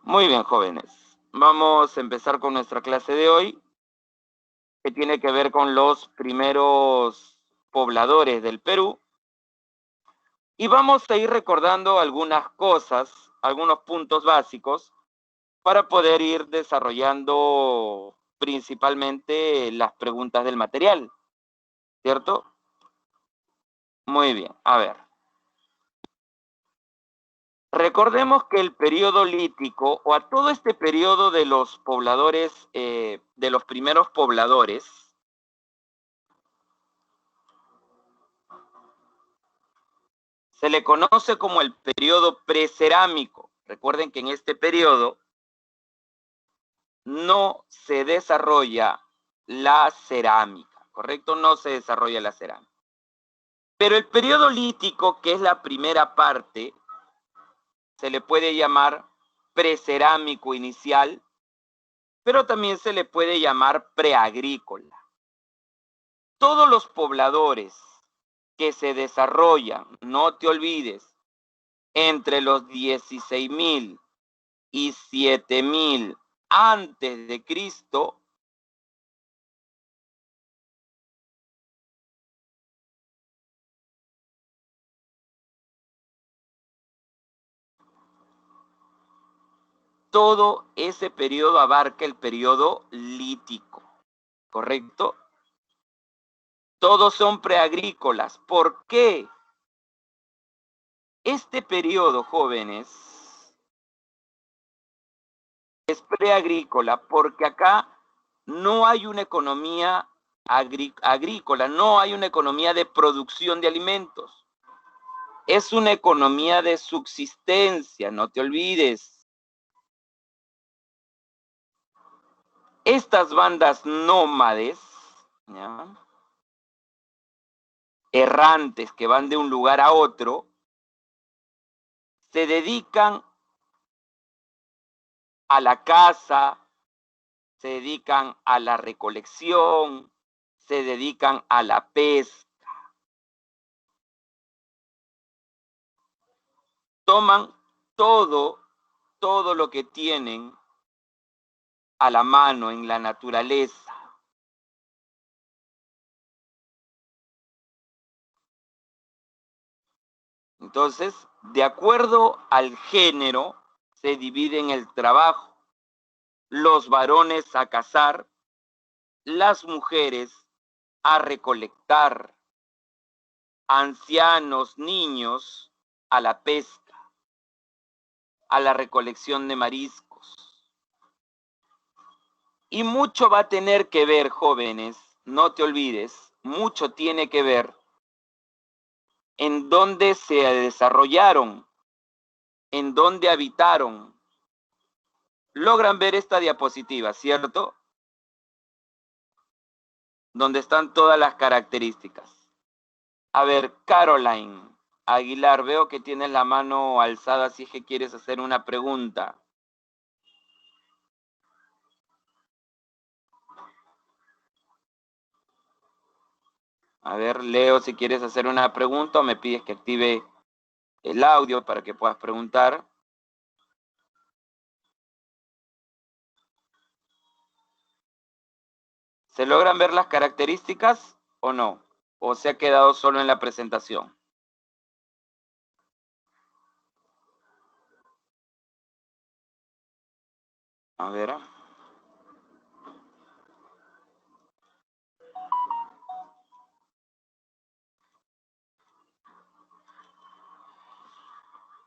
Muy bien, jóvenes. Vamos a empezar con nuestra clase de hoy, que tiene que ver con los primeros pobladores del Perú. Y vamos a ir recordando algunas cosas, algunos puntos básicos, para poder ir desarrollando principalmente las preguntas del material, ¿cierto? Muy bien, a ver. Recordemos que el periodo lítico, o a todo este periodo de los pobladores, de los primeros pobladores, se le conoce como el periodo precerámico. Recuerden que en este periodo no se desarrolla la cerámica, ¿correcto? No se desarrolla la cerámica. Pero el periodo lítico, que es la primera parte, se le puede llamar precerámico inicial, pero también se le puede llamar preagrícola. Todos los pobladores que se desarrollan, no te olvides, entre los 16.000 y 7.000 antes de Cristo, todo ese periodo abarca el periodo lítico, ¿correcto? Todos son preagrícolas. ¿Por qué? Este periodo, jóvenes, es preagrícola porque acá no hay una economía agrícola, no hay una economía de producción de alimentos. Es una economía de subsistencia, no te olvides. Estas bandas nómades, ¿ya?, errantes que van de un lugar a otro, se dedican a la caza, se dedican a la recolección, se dedican a la pesca. Toman todo lo que tienen a la mano en la naturaleza. Entonces, de acuerdo al género, se dividen el trabajo. Los varones a cazar, las mujeres a recolectar, ancianos, niños a la pesca, a la recolección de mariscos. Y mucho va a tener que ver, jóvenes, no te olvides, mucho tiene que ver en dónde se desarrollaron, en dónde habitaron. Logran ver esta diapositiva, ¿cierto? Donde están todas las características. A ver, Caroline Aguilar, veo que tienes la mano alzada si es que quieres hacer una pregunta. A ver, Leo, si quieres hacer una pregunta o me pides que active el audio para que puedas preguntar. ¿Se logran ver las características o no? ¿O se ha quedado solo en la presentación? A ver.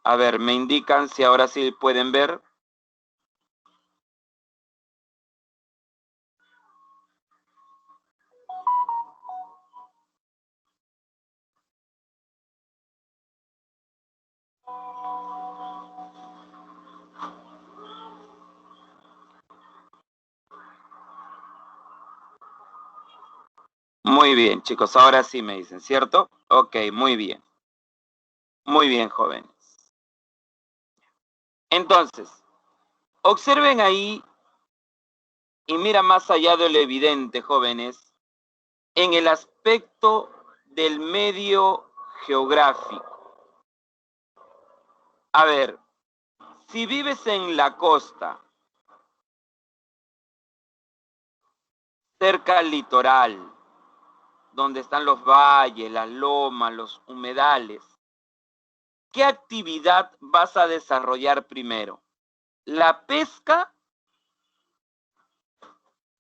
A ver, me indican si ahora sí pueden ver. Muy bien, chicos, ahora sí me dicen, ¿cierto? Ok, muy bien. Muy bien, jóvenes. Entonces, observen ahí y mira más allá de lo evidente, jóvenes, en el aspecto del medio geográfico. A ver, Si vives en la costa, cerca al litoral, donde están los valles, las lomas, los humedales, ¿qué actividad vas a desarrollar primero? ¿La pesca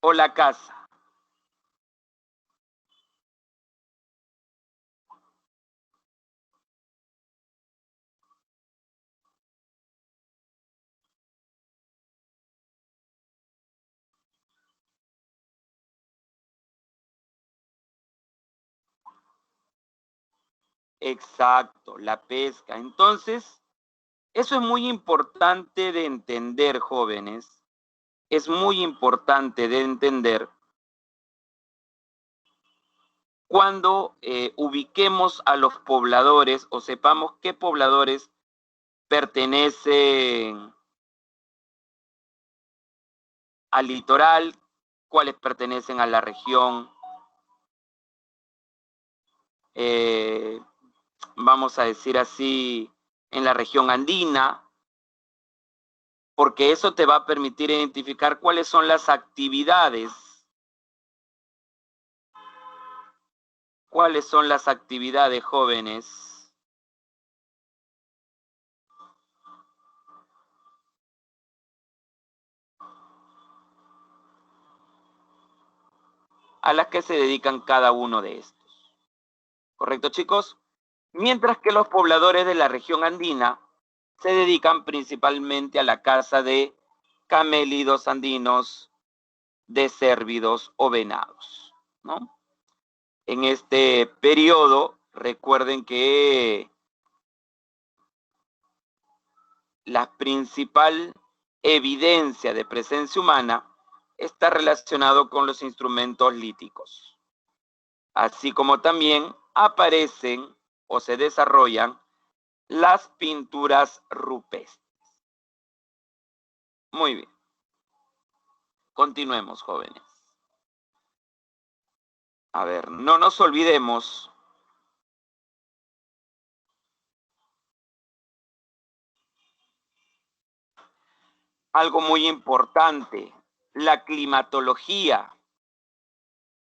o la caza? Exacto, la pesca. Entonces, eso es muy importante de entender, jóvenes. Es muy importante de entender cuando ubiquemos a los pobladores o sepamos qué pobladores pertenecen al litoral, cuáles pertenecen a la región, vamos a decir así, en la región andina, porque eso te va a permitir identificar cuáles son las actividades, jóvenes, a las que se dedican cada uno de estos. ¿Correcto, chicos? Mientras que los pobladores de la región andina se dedican principalmente a la caza de camélidos andinos, de cérvidos o venados, ¿no? En este periodo, recuerden que la principal evidencia de presencia humana está relacionado con los instrumentos líticos, así como también aparecen o se desarrollan las pinturas rupestres. Muy bien. Continuemos, jóvenes. A ver, no nos olvidemos algo muy importante, la climatología.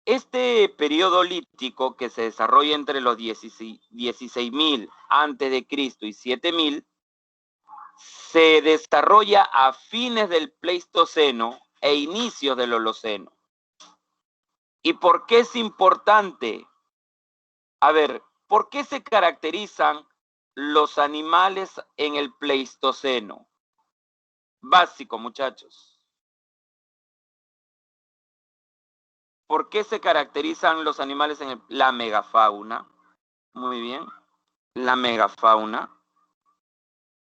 Este periodo lítico que se desarrolla entre los 16.000 antes de Cristo y 7.000 se desarrolla a fines del Pleistoceno e inicios del Holoceno. ¿Y por qué es importante? A ver, ¿por qué se caracterizan los animales en el Pleistoceno? Básico, muchachos. ¿Por qué se caracterizan los animales en la megafauna? Muy bien. La megafauna.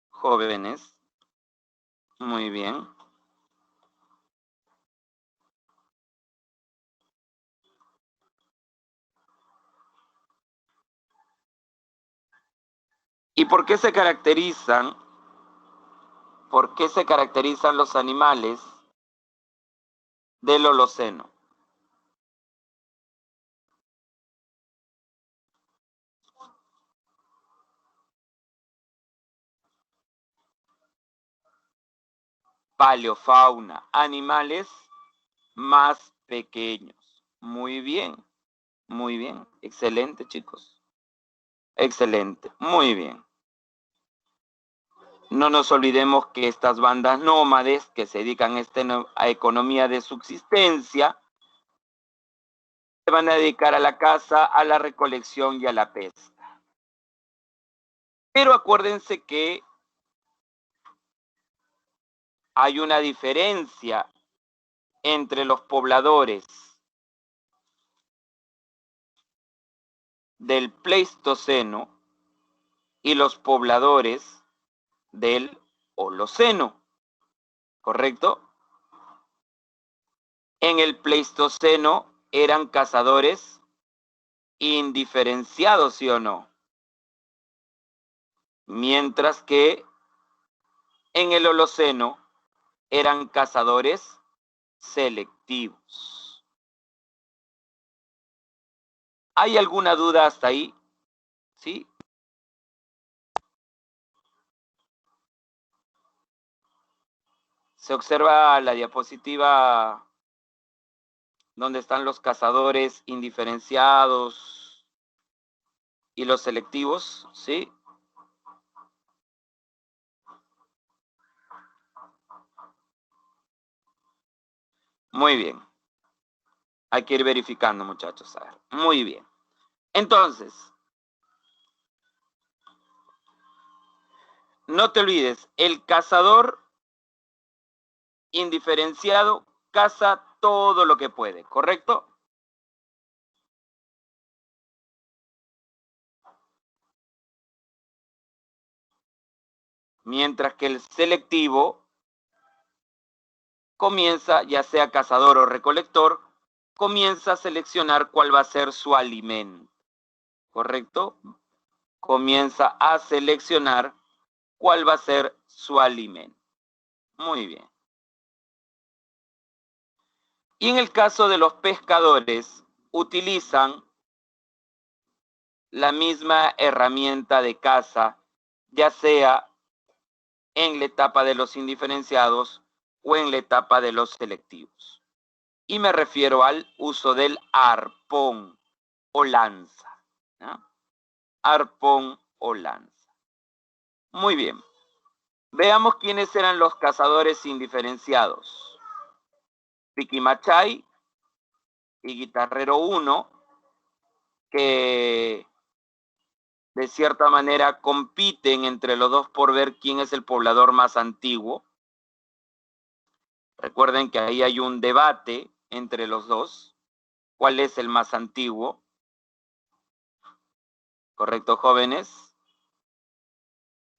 Jóvenes. Muy bien. ¿Y por qué se caracterizan? ¿Por qué se caracterizan los animales del Holoceno? Paleofauna, animales más pequeños. Muy bien, muy bien. Excelente, chicos. Excelente, muy bien. No nos olvidemos que estas bandas nómades que se dedican a economía de subsistencia se van a dedicar a la caza, a la recolección y a la pesca. Pero acuérdense que hay una diferencia entre los pobladores del Pleistoceno y los pobladores del Holoceno, ¿correcto? En el Pleistoceno eran cazadores indiferenciados, ¿sí o no? Mientras que en el Holoceno eran cazadores selectivos. ¿Hay alguna duda hasta ahí? ¿Sí? Se observa la diapositiva donde están los cazadores indiferenciados y los selectivos, ¿sí? Muy bien. Hay que ir verificando, muchachos. A ver. Muy bien. Entonces, no te olvides, el cazador indiferenciado caza todo lo que puede, ¿correcto? Mientras que el selectivo comienza, ya sea cazador o recolector, comienza a seleccionar cuál va a ser su alimento, ¿correcto? Comienza a seleccionar cuál va a ser su alimento. Muy bien. Y en el caso de los pescadores, utilizan la misma herramienta de caza, ya sea en la etapa de los indiferenciados o en la etapa de los selectivos. Y me refiero al uso del arpón o lanza, ¿no? Arpón o lanza. Muy bien. Veamos quiénes eran los cazadores indiferenciados. Piquimachay y Guitarrero 1, que de cierta manera compiten entre los dos por ver quién es el poblador más antiguo. Recuerden que ahí hay un debate entre los dos. ¿Cuál es el más antiguo? ¿Correcto, jóvenes?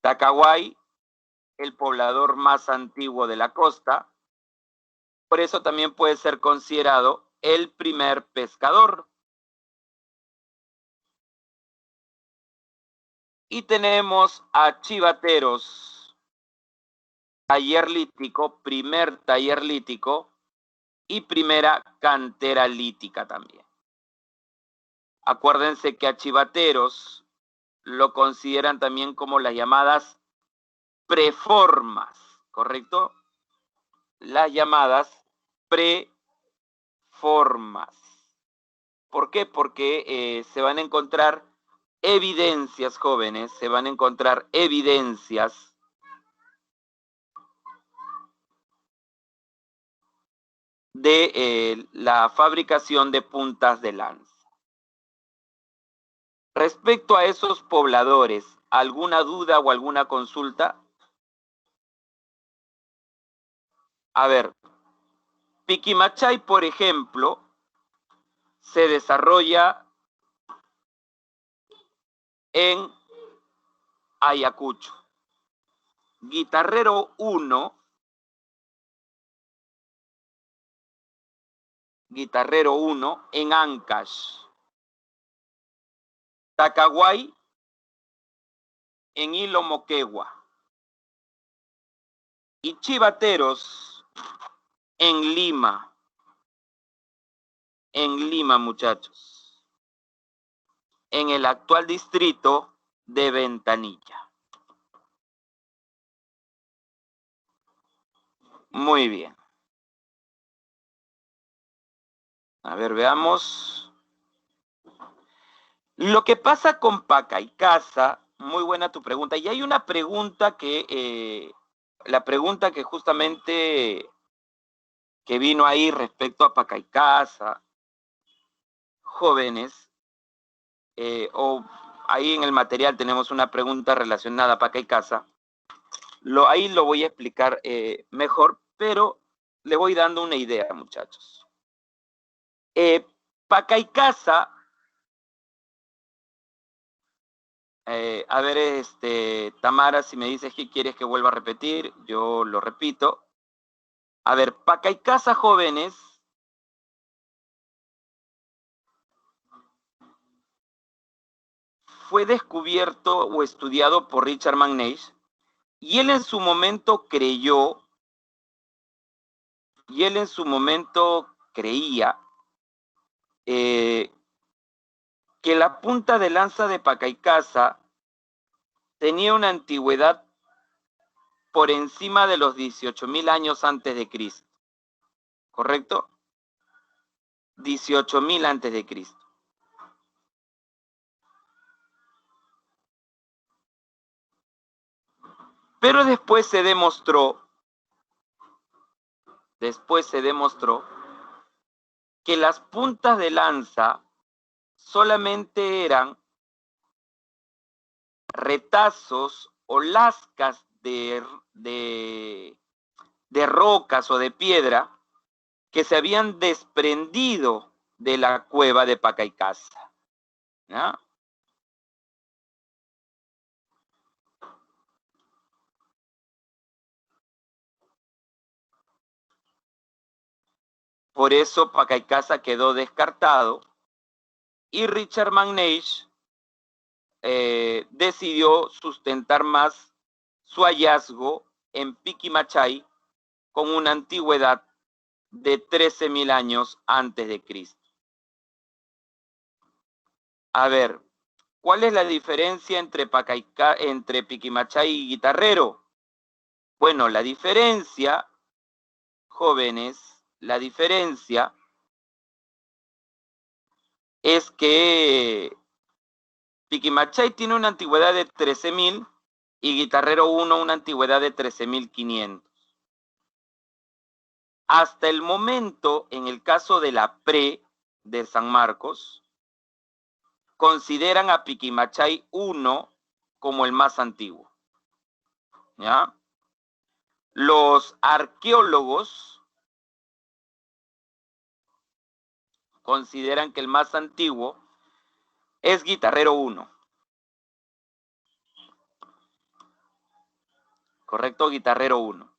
Tacaguay, el poblador más antiguo de la costa. Por eso también puede ser considerado el primer pescador. Y tenemos a Chivateros, taller lítico, primer taller lítico y primera cantera lítica también. Acuérdense que a Chivateros lo consideran también como las llamadas preformas, ¿correcto? Las llamadas preformas. ¿Por qué? Porque se van a encontrar evidencias, jóvenes, se van a encontrar evidencias de la fabricación de puntas de lanza. Respecto a esos pobladores, ¿alguna duda o alguna consulta? A ver, Piquimachay, por ejemplo, se desarrolla en Ayacucho. Guitarrero 1, en Ancash. Tacaguay en Hilo Moquegua. Y Chivateros en Lima. En Lima, muchachos. En el actual distrito de Ventanilla. Muy bien. A ver, veamos. Lo que pasa con Pacaycasa, muy buena tu pregunta. Y hay una pregunta la pregunta que justamente que vino ahí respecto a Pacaycasa, jóvenes, o ahí en el material tenemos una pregunta relacionada a Pacaycasa. Ahí lo voy a explicar mejor, pero le voy dando una idea, muchachos. Pacaycasa, a ver, Tamara, si me dices que quieres que vuelva a repetir, yo lo repito. A ver, Pacaycasa, jóvenes, fue descubierto o estudiado por Richard McNeish, y él en su momento creía que la punta de lanza de Pacaycasa tenía una antigüedad por encima de los 18.000 años antes de Cristo. ¿Correcto? 18.000 antes de Cristo. Pero después se demostró que las puntas de lanza solamente eran retazos o lascas de rocas o de piedra que se habían desprendido de la cueva de Pacaicasa. ¿Ya? Por eso Pacaicasa quedó descartado y Richard McNeish decidió sustentar más su hallazgo en Piquimachay con una antigüedad de 13.000 años antes de Cristo. A ver, ¿cuál es la diferencia entre Piquimachay y Guitarrero? Bueno, la diferencia, jóvenes, la diferencia es que Piquimachay tiene una antigüedad de 13.000 y Guitarrero 1 una antigüedad de 13.500. Hasta el momento, en el caso de la pre de San Marcos, consideran a Piquimachay 1 como el más antiguo. ¿Ya? Los arqueólogos consideran que el más antiguo es Guitarrero 1. ¿Correcto? Guitarrero 1.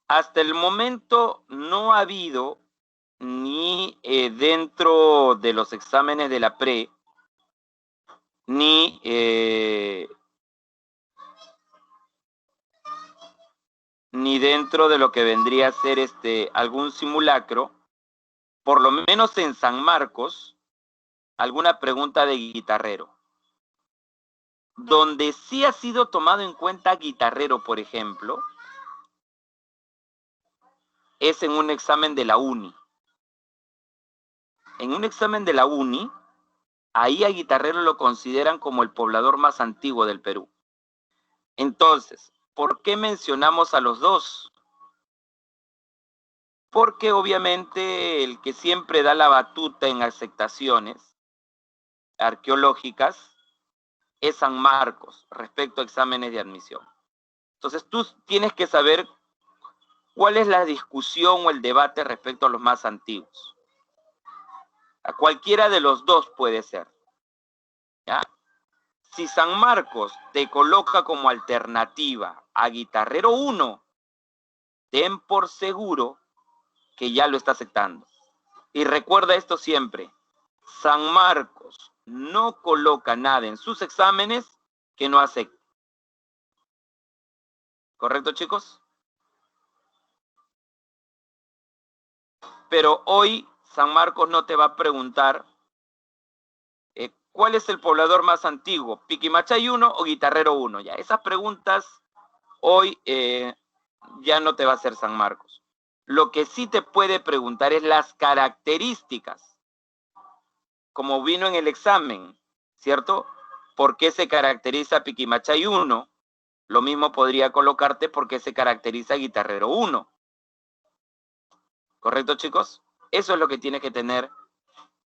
Hasta el momento no ha habido ni dentro de los exámenes de la pre, ni dentro de lo que vendría a ser algún simulacro, por lo menos en San Marcos, alguna pregunta de Guitarrero. Donde sí ha sido tomado en cuenta Guitarrero, por ejemplo, es en un examen de la UNI. En un examen de la UNI, ahí a Guitarrero lo consideran como el poblador más antiguo del Perú. Entonces, ¿por qué mencionamos a los dos? Porque obviamente el que siempre da la batuta en aceptaciones arqueológicas es San Marcos respecto a exámenes de admisión. Entonces tú tienes que saber cuál es la discusión o el debate respecto a los más antiguos. A cualquiera de los dos puede ser. ¿Ya? Si San Marcos te coloca como alternativa a Guitarrero 1, ten por seguro que ya lo está aceptando. Y recuerda esto siempre, San Marcos no coloca nada en sus exámenes que no acepte. ¿Correcto, chicos? Pero hoy San Marcos no te va a preguntar ¿cuál es el poblador más antiguo? ¿Piquimachay 1 o Guitarrero 1? Ya, esas preguntas hoy ya no te va a hacer San Marcos. Lo que sí te puede preguntar es las características, como vino en el examen, ¿cierto? ¿Por qué se caracteriza Piquimachay 1? Lo mismo podría colocarte por qué se caracteriza Guitarrero 1. ¿Correcto, chicos? Eso es lo que tienes que tener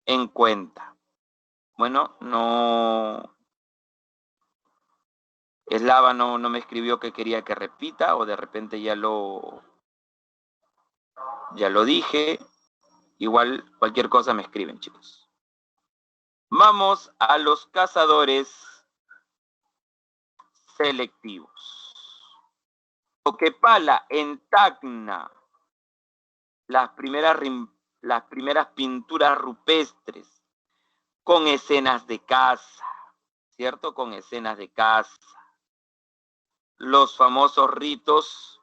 en cuenta. Bueno, no... Eslava no me escribió que quería que repita, o de repente ya lo dije. Igual cualquier cosa me escriben, chicos. Vamos a los cazadores selectivos. Toquepala en Tacna, las primeras pinturas rupestres con escenas de caza, ¿cierto? Con escenas de caza. Los famosos ritos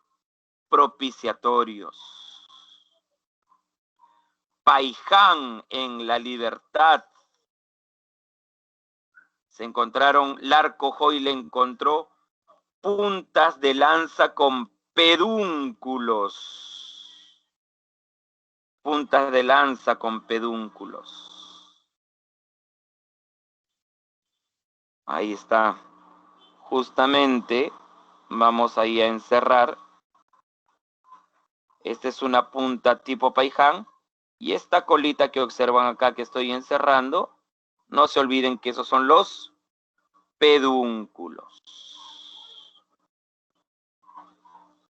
propiciatorios. Paiján en La Libertad. Se encontraron, Larco Hoyle encontró puntas de lanza con pedúnculos. Puntas de lanza con pedúnculos. Ahí está. Justamente vamos ahí a encerrar. Esta es una punta tipo paiján. Y esta colita que observan acá que estoy encerrando, no se olviden que esos son los pedúnculos.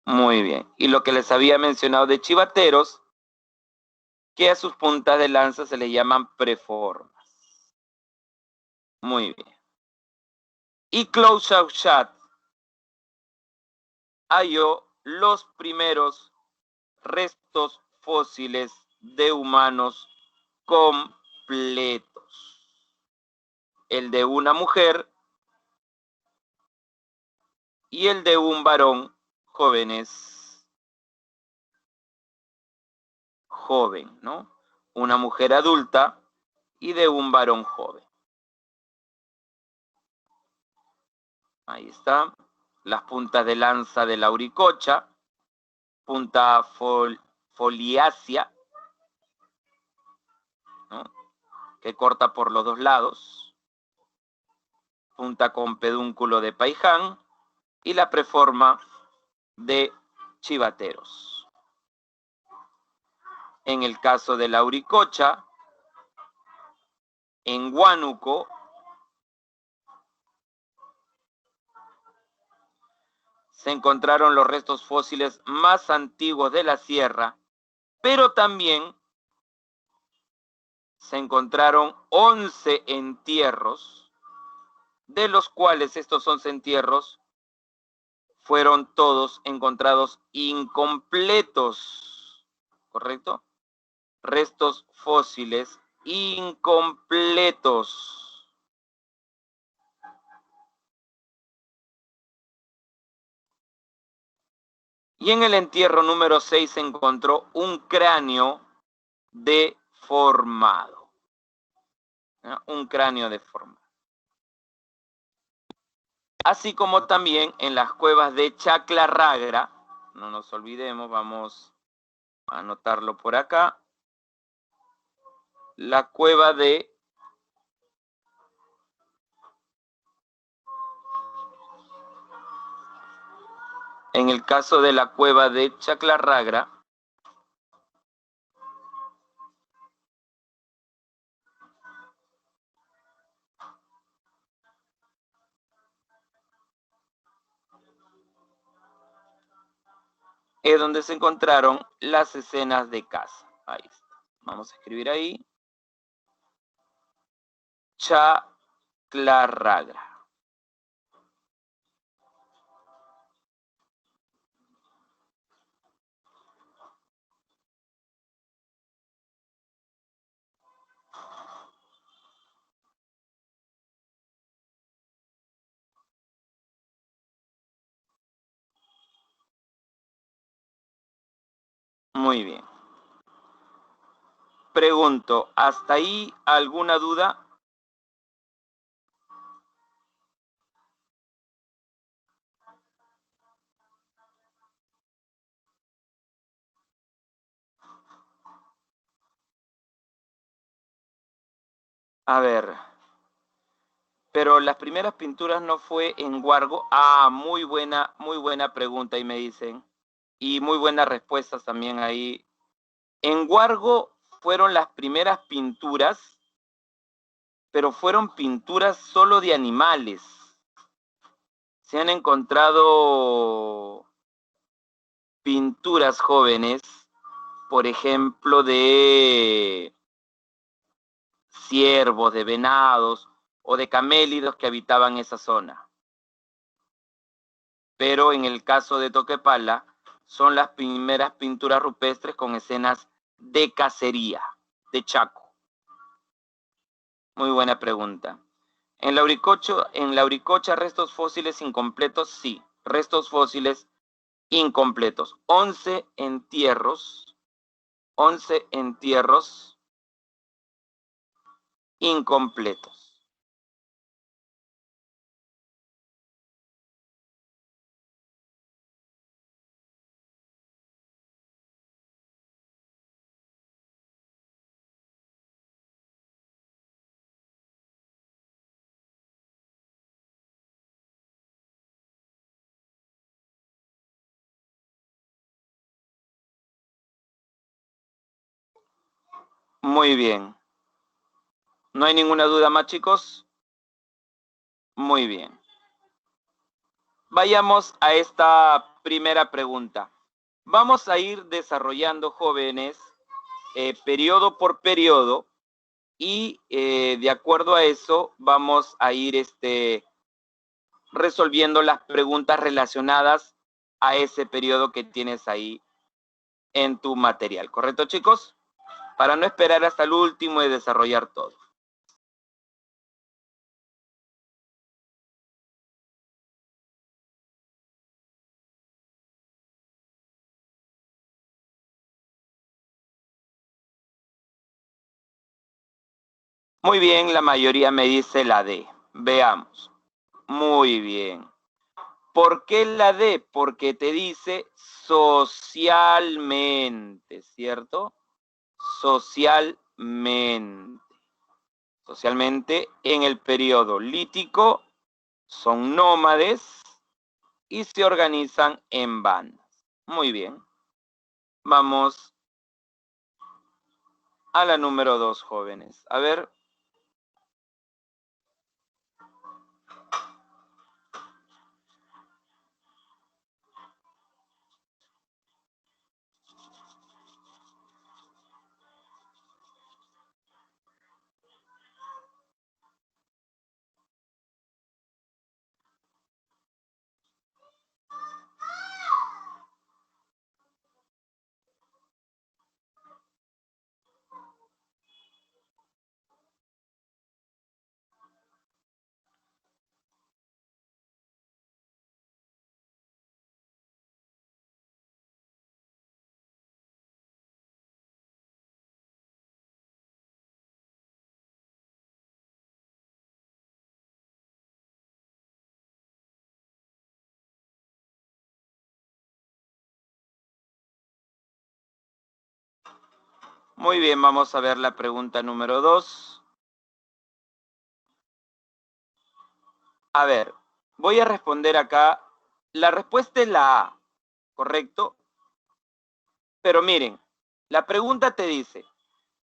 Muy bien. Y lo que les había mencionado de chivateros, que a sus puntas de lanza se le llaman preformas. Muy bien. Y Claude-Chauchat halló los primeros restos fósiles de humanos completos. El de una mujer y el de un varón joven, ¿no? Una mujer adulta y de un varón joven. Ahí está. Las puntas de lanza de la auricocha, punta foliácea, ¿no? Que corta por los dos lados, punta con pedúnculo de paiján y la preforma de chivateros. En el caso de la auricocha, en Huánuco, se encontraron los restos fósiles más antiguos de la sierra, pero también se encontraron 11 entierros, de los cuales estos 11 entierros fueron todos encontrados incompletos, ¿correcto? Restos fósiles incompletos. Y en el entierro número 6 se encontró un cráneo deformado. ¿No? Un cráneo deformado. Así como también en las cuevas de Chaclarragra, no nos olvidemos, vamos a anotarlo por acá, la cueva de en el caso de la cueva de Chaclarragra, es donde se encontraron las escenas de caza. Ahí está. Vamos a escribir ahí. Chaclarragra. Muy bien. Pregunto, ¿hasta ahí alguna duda? A ver, pero las primeras pinturas no fue en Huargo. Ah, muy buena pregunta y me dicen. Y muy buenas respuestas también ahí. En Huargo fueron las primeras pinturas, pero fueron pinturas solo de animales. Se han encontrado pinturas jóvenes, por ejemplo, de ciervos, de venados o de camélidos que habitaban esa zona. Pero en el caso de Toquepala, son las primeras pinturas rupestres con escenas de cacería, de Chaco. Muy buena pregunta. En la Auricocha, restos fósiles incompletos, sí. Restos fósiles incompletos. 11 entierros incompletos. Muy bien. ¿No hay ninguna duda más, chicos? Muy bien. Vayamos a esta primera pregunta. Vamos a ir desarrollando, jóvenes, periodo por periodo, y de acuerdo a eso vamos a ir resolviendo las preguntas relacionadas a ese periodo que tienes ahí en tu material. ¿Correcto, chicos? Para no esperar hasta el último y desarrollar todo. Muy bien, la mayoría me dice la D. Veamos. Muy bien. ¿Por qué la D? Porque te dice socialmente, ¿cierto? Socialmente. Socialmente, en el periodo lítico son nómades y se organizan en bandas. Muy bien. Vamos a la número 2, jóvenes. A ver. Muy bien, vamos a ver la pregunta número 2. A ver, voy a responder acá. La respuesta es la A, ¿correcto? Pero miren, la pregunta te dice,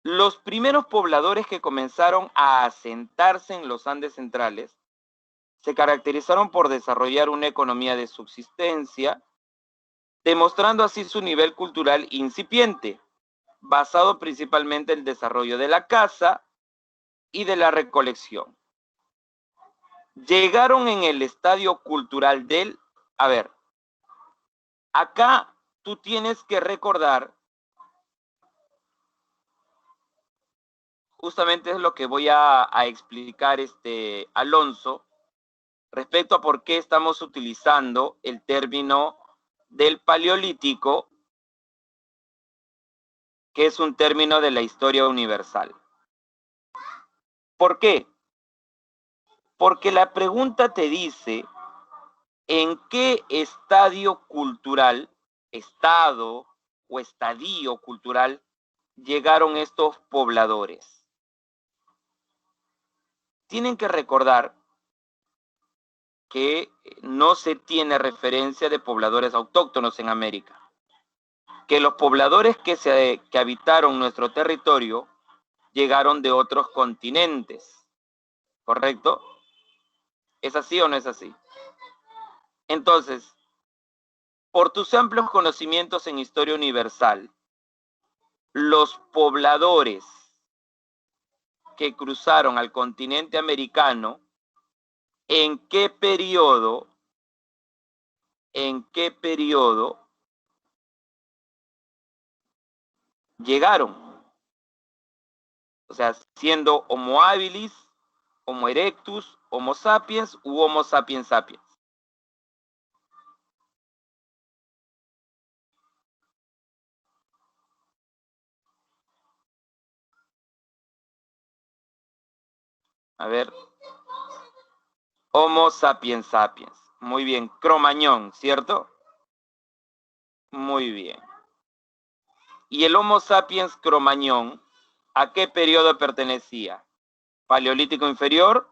los primeros pobladores que comenzaron a asentarse en los Andes centrales se caracterizaron por desarrollar una economía de subsistencia, demostrando así su nivel cultural incipiente, basado principalmente en el desarrollo de la caza y de la recolección. Llegaron en el estadio cultural del... A ver, acá tú tienes que recordar, justamente es lo que voy a explicar, Alonso, respecto a por qué estamos utilizando el término del Paleolítico, que es un término de la historia universal. ¿Por qué? Porque la pregunta te dice en qué estadio cultural, estado o estadio cultural llegaron estos pobladores. Tienen que recordar que no se tiene referencia de pobladores autóctonos en América, que los pobladores que habitaron nuestro territorio llegaron de otros continentes, ¿correcto? ¿Es así o no es así? Entonces, por tus amplios conocimientos en historia universal, los pobladores que cruzaron al continente americano, ¿en qué periodo llegaron? O sea, siendo Homo habilis, Homo erectus, Homo sapiens u Homo sapiens sapiens. A ver, Homo sapiens sapiens. Muy bien, Cromañón, ¿cierto? Muy bien. ¿Y el Homo sapiens Cromañón a qué periodo pertenecía? ¿Paleolítico inferior,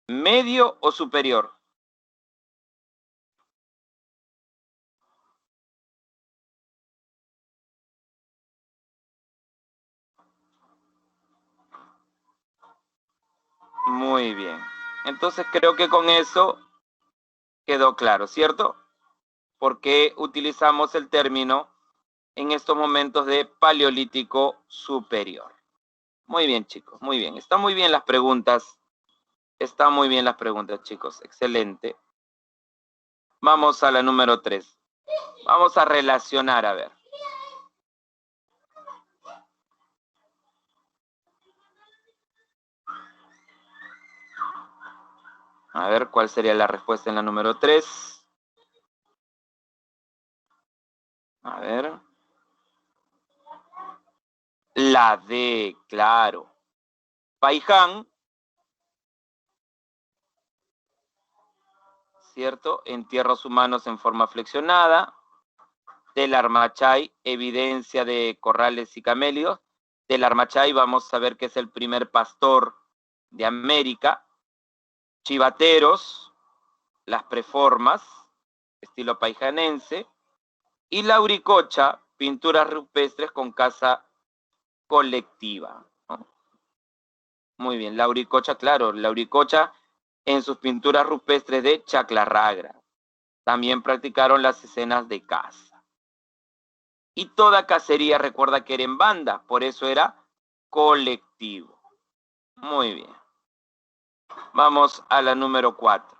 medio o superior? Muy bien. Entonces creo que con eso quedó claro, ¿cierto? Porque utilizamos el término en estos momentos de Paleolítico superior. Muy bien, chicos, muy bien. Están muy bien las preguntas. Están muy bien las preguntas, chicos. Excelente. Vamos a la número 3. Vamos a relacionar, a ver. A ver, ¿cuál sería la respuesta en la número 3? A ver. La D, claro. Paiján, ¿cierto? Entierros humanos en forma flexionada. Del Armachay, evidencia de corrales y camelios. Del Armachay vamos a ver que es el primer pastor de América. Chivateros, las preformas, estilo paijanense. Y Lauricocha, pinturas rupestres con casa colectiva, ¿no? Muy bien, Lauricocha, claro, Lauricocha en sus pinturas rupestres de Chaclarragra. También practicaron las escenas de caza. Y toda cacería, recuerda que era en banda, por eso era colectivo. Muy bien. Vamos a la número 4.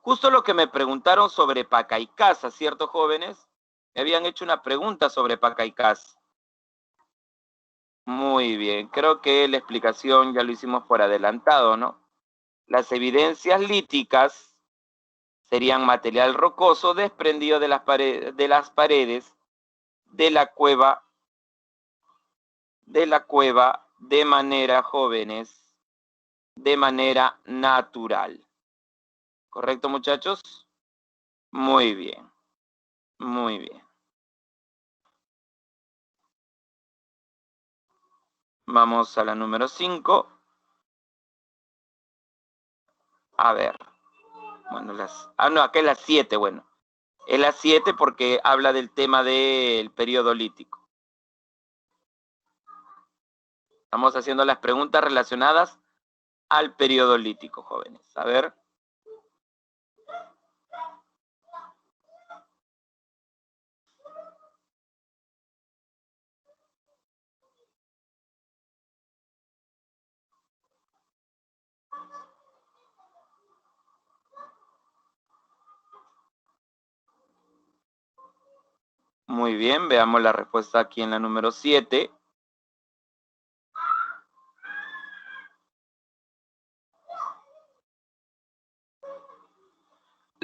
Justo lo que me preguntaron sobre Pacaicasa, ¿cierto, jóvenes? Me habían hecho una pregunta sobre Pacaicasa. Muy bien, creo que la explicación ya lo hicimos por adelantado, ¿no? Las evidencias líticas serían material rocoso desprendido de las paredes de la cueva de manera, jóvenes, de manera natural. ¿Correcto, muchachos? Muy bien, muy bien. Vamos a la número 5. A ver. Bueno, no, acá es la 7, bueno. Es la 7 porque habla del tema del periodo lítico. Estamos haciendo las preguntas relacionadas al periodo lítico, jóvenes. A ver. Muy bien, veamos la respuesta aquí en la número 7.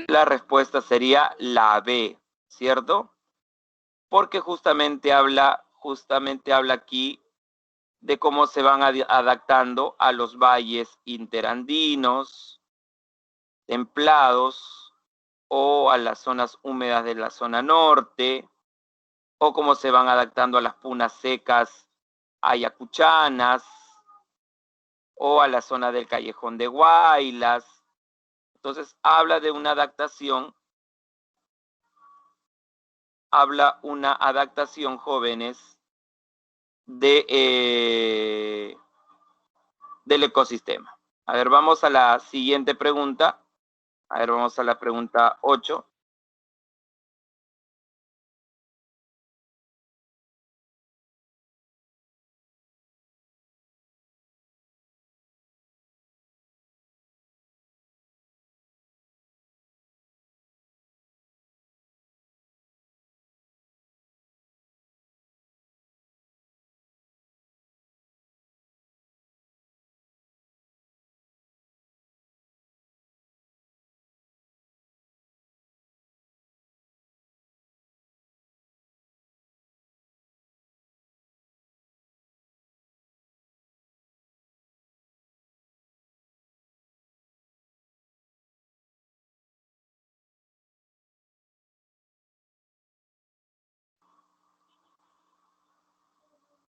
La respuesta sería la B, ¿cierto? Porque justamente habla aquí de cómo se van adaptando a los valles interandinos, templados, o a las zonas húmedas de la zona norte, o cómo se van adaptando a las punas secas ayacuchanas, o a la zona del Callejón de Guaylas. Entonces, habla de una adaptación, jóvenes, del ecosistema. A ver, vamos a la siguiente pregunta. A ver, vamos a la pregunta 8.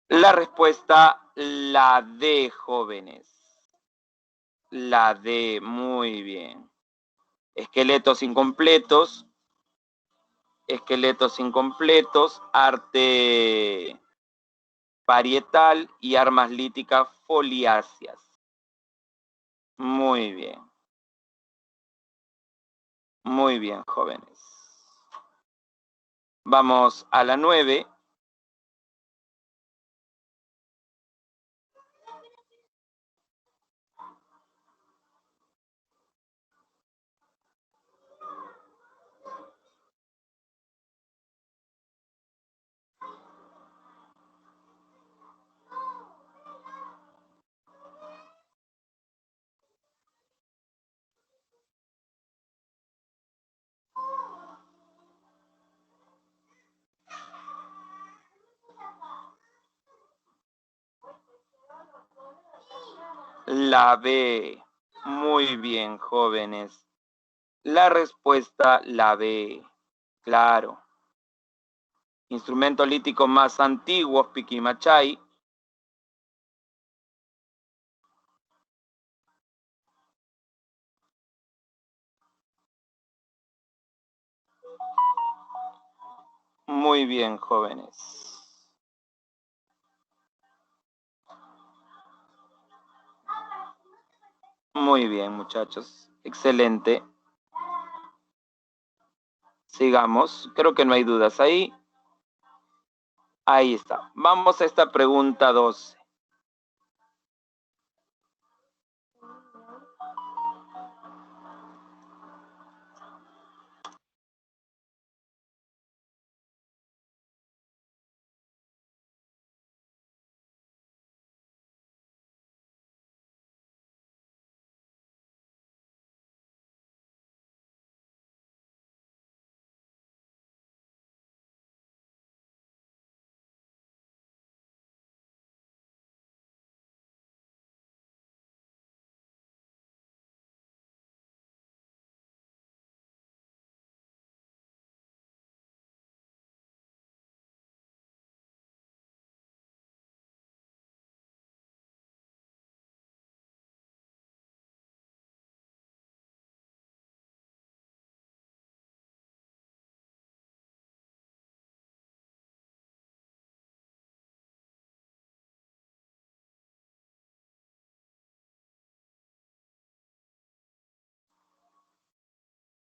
La respuesta, la D, jóvenes. La D, muy bien. Esqueletos incompletos, arte parietal y armas líticas foliáceas. Muy bien. Muy bien, jóvenes. Vamos a la 9. La B. Muy bien, jóvenes. La respuesta, la B. Claro. Instrumentos líticos más antiguos, Piquimachay. Muy bien, jóvenes. Muy bien, muchachos. Excelente. Sigamos. Creo que no hay dudas ahí. Ahí está. Vamos a esta pregunta 12.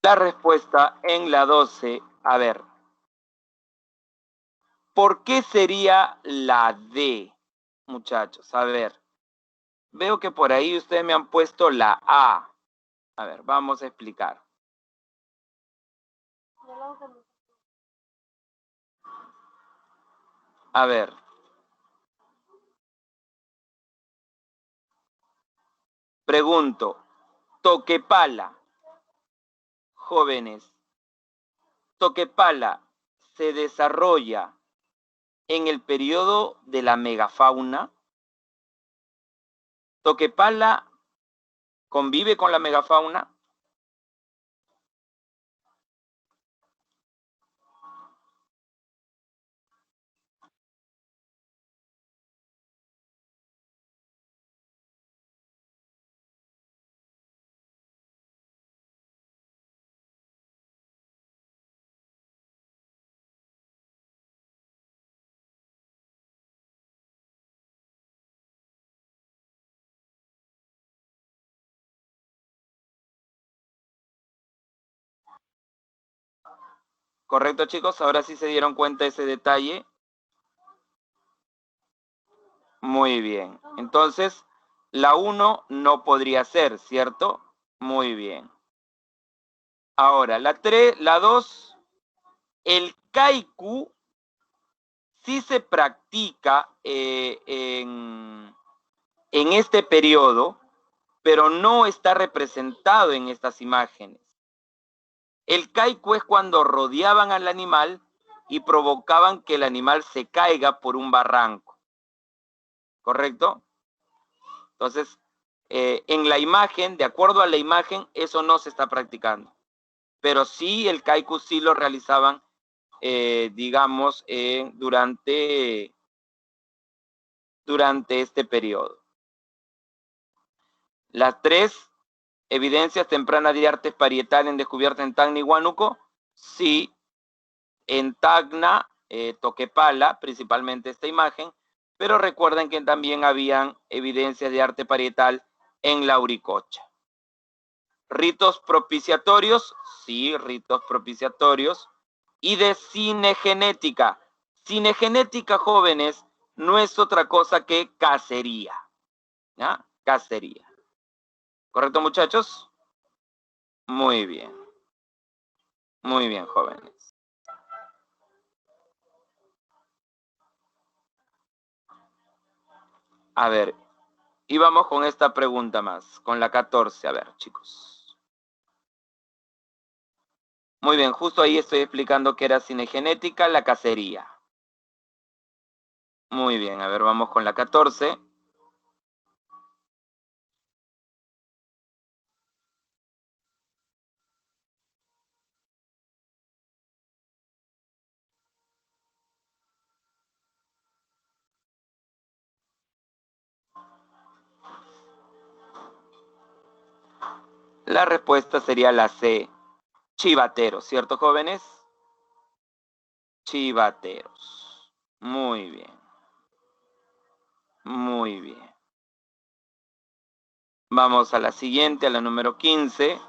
La respuesta en la 12, a ver. ¿Por qué sería la D, muchachos? A ver. Veo que por ahí ustedes me han puesto la A. A ver, vamos a explicar. A ver. Pregunto. Toquepala. Jóvenes. Toquepala se desarrolla en el periodo de la megafauna. Toquepala convive con la megafauna. ¿Correcto, chicos? Ahora sí se dieron cuenta de ese detalle. Muy bien. Entonces, la 1 no podría ser, ¿cierto? Muy bien. Ahora, la 3, la 2, el kaiku sí se practica en este periodo, pero no está representado en estas imágenes. El kaiku es cuando rodeaban al animal y provocaban que el animal se caiga por un barranco. ¿Correcto? Entonces, en la imagen, de acuerdo a la imagen, eso no se está practicando. Pero sí, el kaiku sí lo realizaban, digamos, durante este periodo. Las 3 evidencias tempranas de artes parietales en descubierta en Tacna y Huánuco, sí, en Tacna, Toquepala, principalmente esta imagen, pero recuerden que también habían evidencias de arte parietal en Lauricocha. Ritos propiciatorios, sí, ritos propiciatorios. Y de cinegenética. Cinegenética, jóvenes, no es otra cosa que cacería. ¿Ya? Cacería. ¿Correcto, muchachos? Muy bien. Muy bien, jóvenes. A ver, y vamos con esta pregunta más, con la 14. A ver, chicos. Muy bien, justo ahí estoy explicando que era cinegenética, la cacería. Muy bien, a ver, vamos con la 14. La respuesta sería la C, chivateros, ¿cierto, jóvenes? Chivateros. Muy bien. Muy bien. Vamos a la siguiente, a la número 15.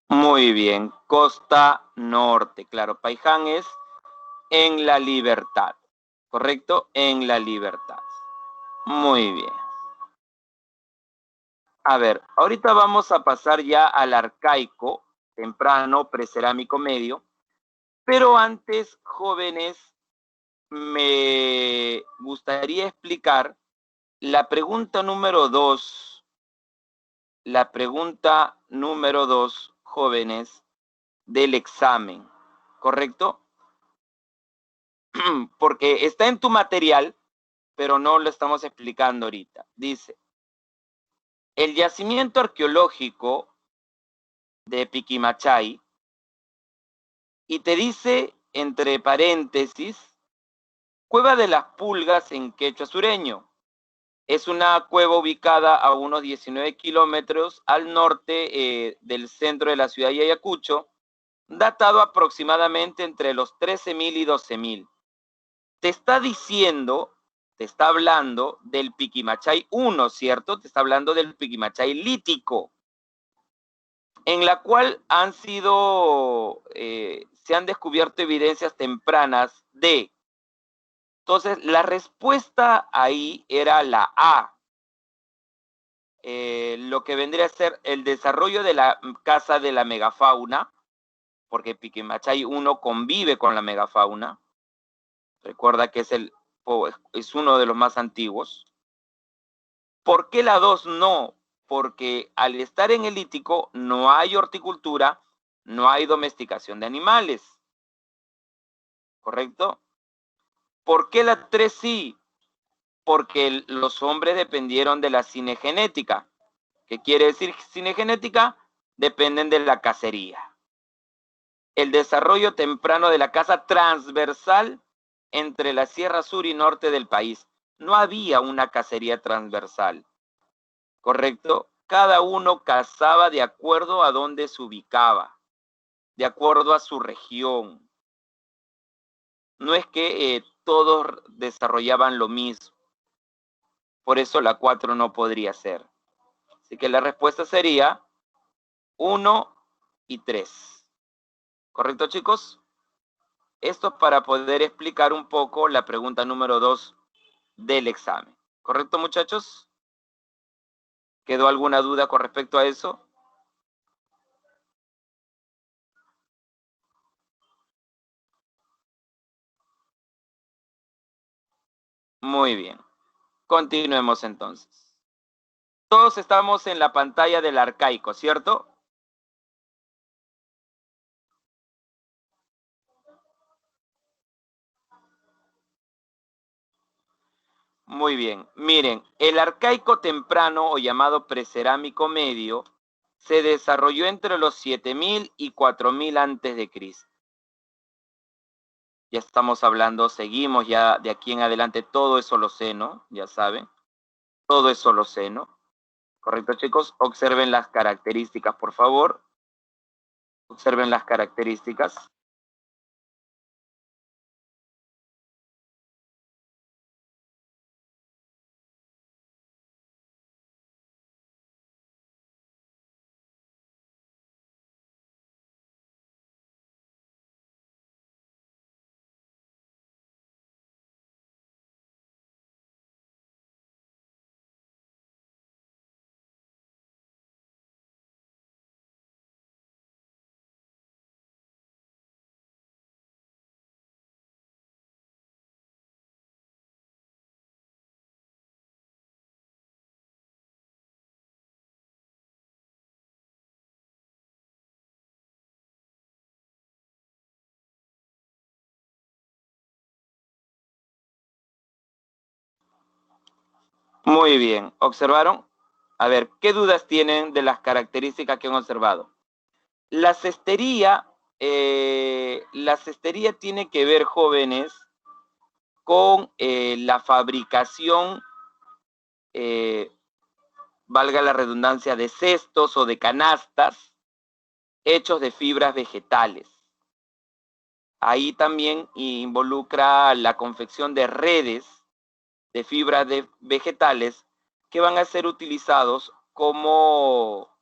Muy bien, costa norte. Claro, Paiján es en la Libertad, ¿correcto? En la Libertad. Muy bien. A ver, ahorita vamos a pasar ya al arcaico, temprano, precerámico medio, pero antes, jóvenes, me gustaría explicar la pregunta número 2. La pregunta número 2, jóvenes, del examen, ¿correcto? Porque está en tu material, pero no lo estamos explicando ahorita. Dice, el yacimiento arqueológico de Piquimachay, y te dice, entre paréntesis, Cueva de las Pulgas en quechua sureño. Es una cueva ubicada a unos 19 kilómetros al norte del centro de la ciudad de Ayacucho, datado aproximadamente entre los 13.000 y 12.000. Te está diciendo, te está hablando del Piquimachay 1, ¿cierto? Te está hablando del Piquimachay lítico, en la cual se han descubierto evidencias tempranas de. Entonces, la respuesta ahí era la A. Lo que vendría a ser el desarrollo de la casa de la megafauna, porque Piquimachay 1 convive con la megafauna. Recuerda que es uno de los más antiguos. ¿Por qué la 2 no? Porque al estar en el lítico no hay horticultura, no hay domesticación de animales. ¿Correcto? ¿Por qué la 3 sí? Porque los hombres dependieron de la cinegenética. ¿Qué quiere decir cinegenética? Dependen de la cacería. El desarrollo temprano de la caza transversal entre la Sierra Sur y Norte del país. No había una cacería transversal, ¿correcto? Cada uno cazaba de acuerdo a donde se ubicaba, de acuerdo a su región. No es que todos desarrollaban lo mismo. Por eso la 4 no podría ser. Así que la respuesta sería 1 y 3. ¿Correcto, chicos? Esto para poder explicar un poco la pregunta número 2 del examen. ¿Correcto, muchachos? ¿Quedó alguna duda con respecto a eso? Muy bien. Continuemos entonces. Todos estamos en la pantalla del arcaico, ¿cierto? Muy bien. Miren, el arcaico temprano o llamado precerámico medio se desarrolló entre los 7000 y 4000 antes de Cristo. Ya estamos hablando, seguimos ya de aquí en adelante, todo es Holoceno, ya saben, todo es Holoceno. ¿Correcto, chicos? Observen las características, por favor. Observen las características. Muy bien, ¿observaron? A ver, ¿qué dudas tienen de las características que han observado? La cestería tiene que ver, jóvenes, con la fabricación, valga la redundancia, de cestos o de canastas hechos de fibras vegetales. Ahí también involucra la confección de redes de fibras de vegetales que van a ser utilizados como,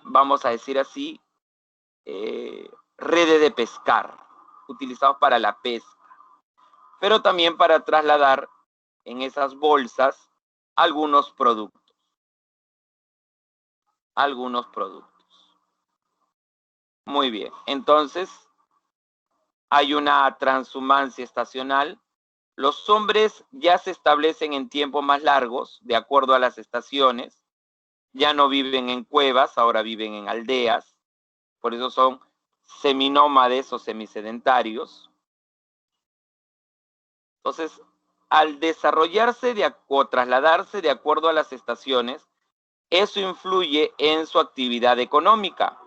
vamos a decir así, redes de pescar, utilizados para la pesca, pero también para trasladar en esas bolsas algunos productos. Muy bien, entonces hay una transhumancia estacional. Los hombres ya se establecen en tiempos más largos, de acuerdo a las estaciones. Ya no viven en cuevas, ahora viven en aldeas. Por eso son seminómades o semisedentarios. Entonces, al desarrollarse o trasladarse de acuerdo a las estaciones, eso influye en su actividad económica.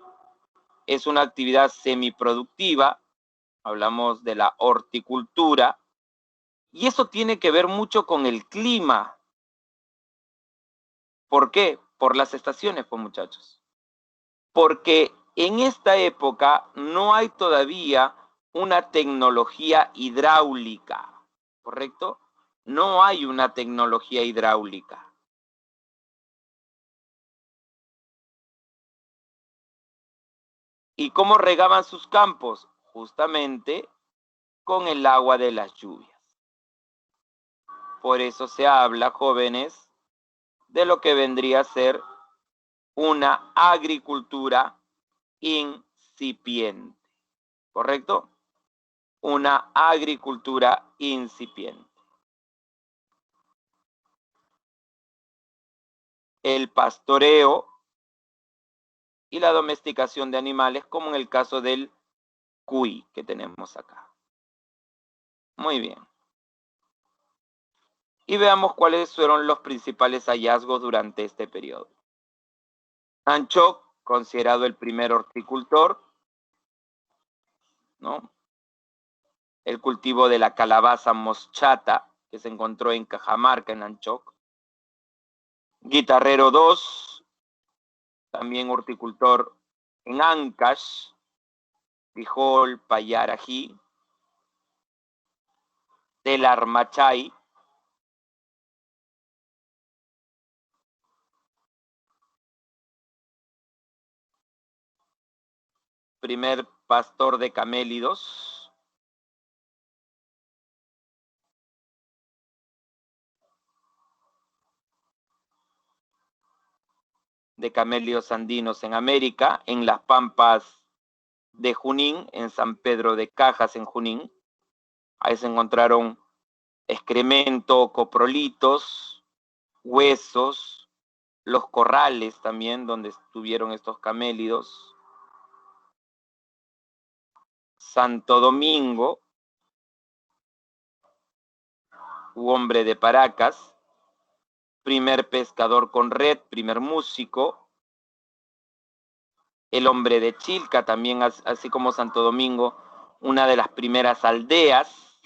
Es una actividad semiproductiva, hablamos de la horticultura, y eso tiene que ver mucho con el clima. ¿Por qué? Por las estaciones, pues, muchachos. Porque en esta época no hay todavía una tecnología hidráulica, ¿correcto? No hay una tecnología hidráulica. ¿Y cómo regaban sus campos? Justamente con el agua de las lluvias. Por eso se habla, jóvenes, de lo que vendría a ser una agricultura incipiente, ¿correcto? Una agricultura incipiente. El pastoreo y la domesticación de animales, como en el caso del cuy que tenemos acá. Muy bien. Y veamos cuáles fueron los principales hallazgos durante este periodo. Nanchok, considerado el primer horticultor, ¿no? El cultivo de la calabaza moschata, que se encontró en Cajamarca, en Nanchok. Guitarrero 2, también horticultor en Ancash, Frijol, Payar, Ají. Telarmachay, primer pastor de camélidos. De camélidos andinos en América, en las pampas de Junín, en San Pedro de Cajas, en Junín. Ahí se encontraron excremento, coprolitos, huesos, los corrales también donde estuvieron estos camélidos. Santo Domingo, u hombre de Paracas, primer pescador con red, primer músico, el hombre de Chilca, también así como Santo Domingo, una de las primeras aldeas,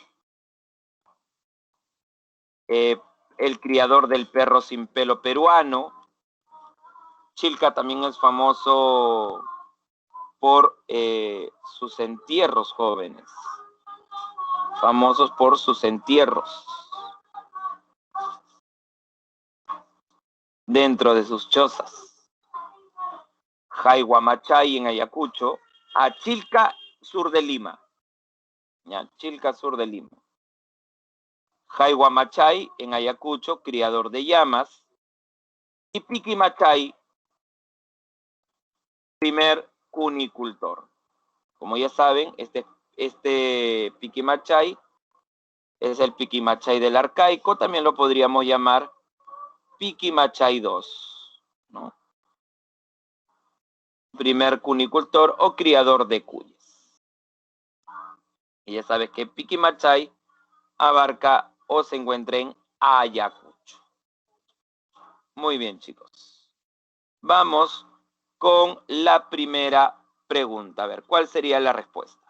el criador del perro sin pelo peruano. Chilca también es famoso por sus entierros, jóvenes, famosos por sus entierros dentro de sus chozas. Jaihuamachay en Ayacucho, a Chilca, sur de Lima. ¿Ya? Chilca, sur de Lima. Jaihuamachay en Ayacucho, criador de llamas. Y Piquimachay, primer cunicultor. Como ya saben, este Piquimachay es el Piquimachay del arcaico, también lo podríamos llamar Piquimachay II, ¿no? Primer cunicultor o criador de cuyes. Y ya sabes que Piquimachay abarca o se encuentra en Ayacucho. Muy bien, chicos. Vamos con la primera pregunta. A ver, ¿cuál sería la respuesta?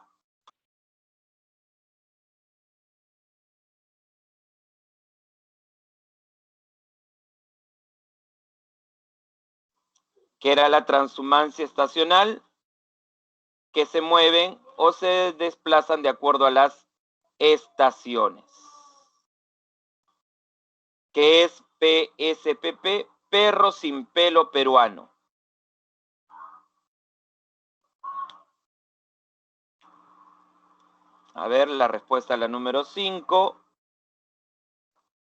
¿Qué era la transhumancia estacional? Que se mueven o se desplazan de acuerdo a las estaciones. ¿Qué es PSPP? Perro sin pelo peruano. A ver, la respuesta a la número 5.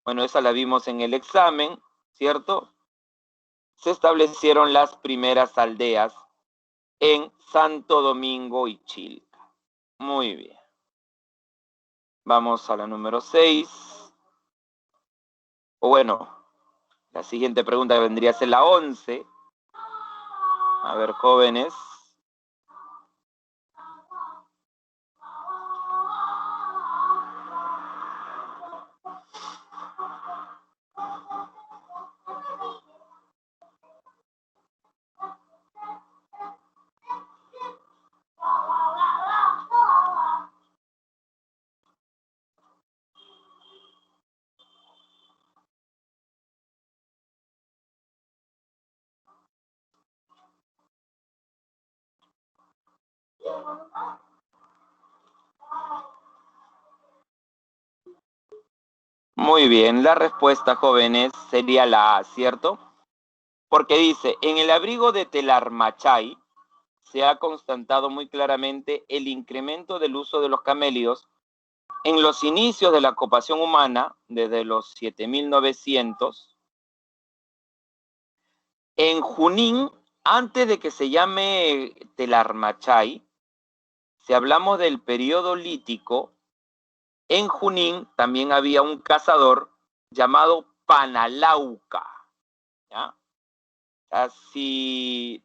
Bueno, esa la vimos en el examen, ¿cierto? Se establecieron las primeras aldeas en Santo Domingo y Chilca. Muy bien. Vamos a la número 6. O bueno, la siguiente pregunta vendría a ser la 11. A ver, jóvenes. Muy bien, la respuesta, jóvenes, sería la A, ¿cierto? Porque dice, en el abrigo de Telarmachay se ha constatado muy claramente el incremento del uso de los camélidos en los inicios de la ocupación humana, desde los 7900, en Junín, antes de que se llame Telarmachay, si hablamos del periodo lítico, en Junín también había un cazador llamado Panalauca. ¿Ya? Si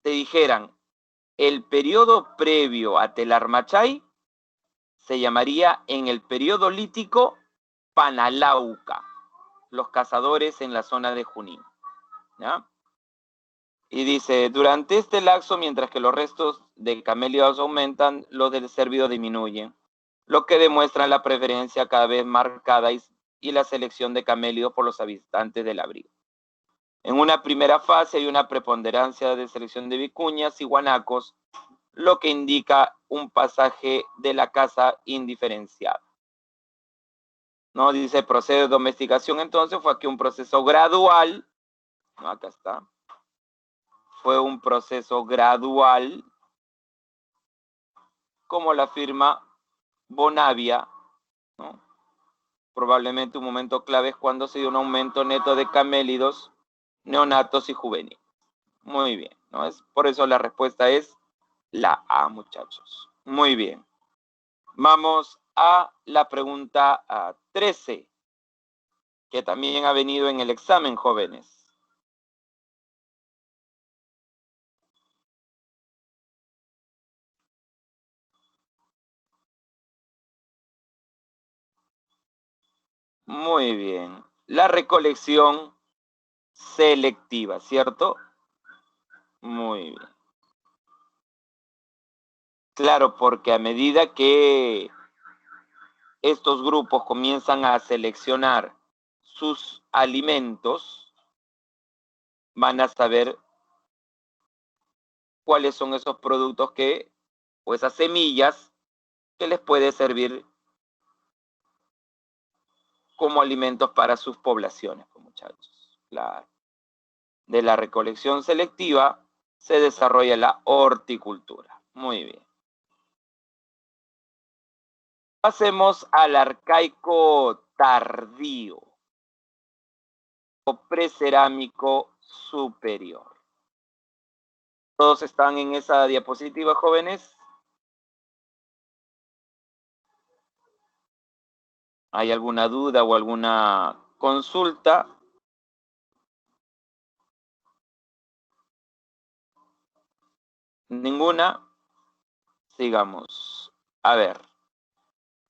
te dijeran el periodo previo a Telarmachay, se llamaría en el periodo lítico Panalauca, los cazadores en la zona de Junín. ¿Ya? Y dice, durante este lapso, mientras que los restos de camélidos aumentan, los del cérvido disminuyen, lo que demuestra la preferencia cada vez marcada y la selección de camélidos por los habitantes del abrigo. En una primera fase hay una preponderancia de selección de vicuñas y guanacos, lo que indica un pasaje de la caza indiferenciada. ¿No? Dice, proceso de domesticación, entonces fue aquí un proceso gradual, ¿no? Acá está. Fue un proceso gradual, como la afirma Bonavia, ¿no? Probablemente un momento clave es cuando se dio un aumento neto de camélidos, neonatos y juveniles. Muy bien, ¿no? Por eso la respuesta es la A, muchachos. Muy bien. Vamos a la pregunta 13, que también ha venido en el examen, jóvenes. Muy bien. La recolección selectiva, ¿cierto? Muy bien. Claro, porque a medida que estos grupos comienzan a seleccionar sus alimentos, van a saber cuáles son esos productos que, o esas semillas que les puede servir como alimentos para sus poblaciones, muchachos. Claro. De la recolección selectiva se desarrolla la horticultura. Muy bien. Pasemos al arcaico tardío o precerámico superior. ¿Todos están en esa diapositiva, jóvenes? ¿Hay alguna duda o alguna consulta? ¿Ninguna? Sigamos. A ver.